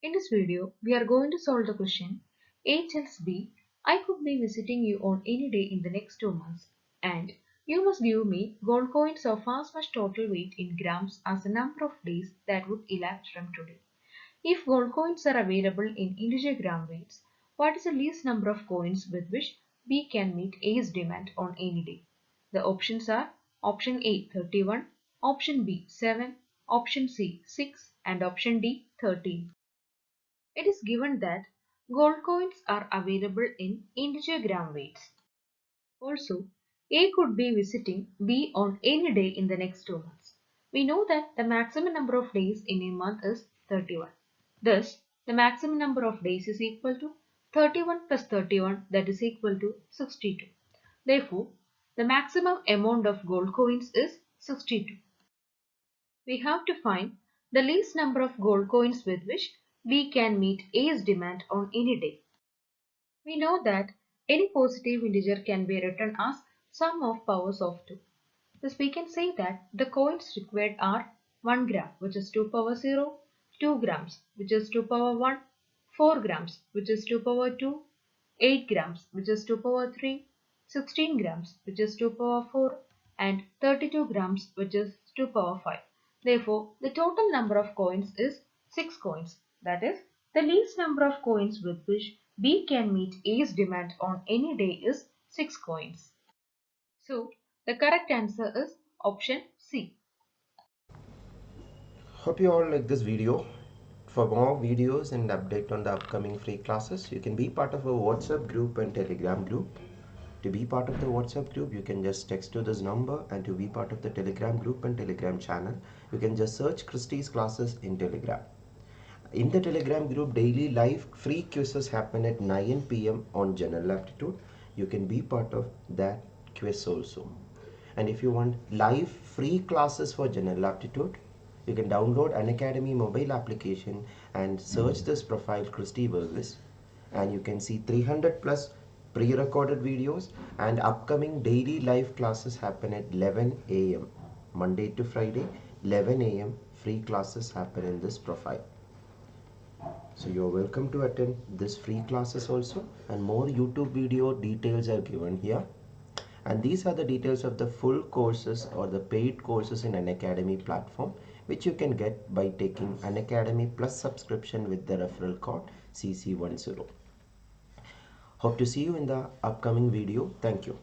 In this video, we are going to solve the question A tells B, I could be visiting you on any day in the next 2 months and you must give me gold coins of as much total weight in grams as the number of days that would elapse from today. If gold coins are available in integer gram weights, what is the least number of coins with which B can meet A's demand on any day? The options are option A 31, option B 7, option C 6 and option D 13. It is given that gold coins are available in integer gram weights. Also, A could be visiting B on any day in the next 2 months. We know that the maximum number of days in a month is 31. Thus, the maximum number of days is equal to 31 plus 31, that is equal to 62. Therefore, the maximum amount of gold coins is 62. We have to find the least number of gold coins with which B can meet A's demand on any day. We know that any positive integer can be written as sum of powers of 2. Thus we can say that the coins required are 1 gram, which is 2 power 0, 2 grams, which is 2 power 1, 4 grams, which is 2 power 2, 8 grams, which is 2 power 3, 16 grams, which is 2 power 4, and 32 grams, which is 2 power 5. Therefore, the total number of coins is 6 coins. That is, the least number of coins with which B can meet A's demand on any day is 6 coins. So, the correct answer is option C. Hope you all like this video. For more videos and update on the upcoming free classes, you can be part of a WhatsApp group and Telegram group. To be part of the WhatsApp group, you can just text to this number, and to be part of the Telegram group and Telegram channel, you can just search Christy's classes in Telegram. In the Telegram group, daily live free quizzes happen at 9 p.m. on General Aptitude. You can be part of that quiz also. And if you want live free classes for General Aptitude, you can download Unacademy mobile application and search this profile Christy Varghese, and you can see 300 plus pre-recorded videos, and upcoming daily live classes happen at 11 a.m. Monday to Friday, 11 a.m. free classes happen in this profile. So you're welcome to attend this free classes also, and more YouTube video details are given here. And these are the details of the full courses or the paid courses in Unacademy platform, which you can get by taking Unacademy Plus subscription with the referral code CC10. Hope to see you in the upcoming video. Thank you.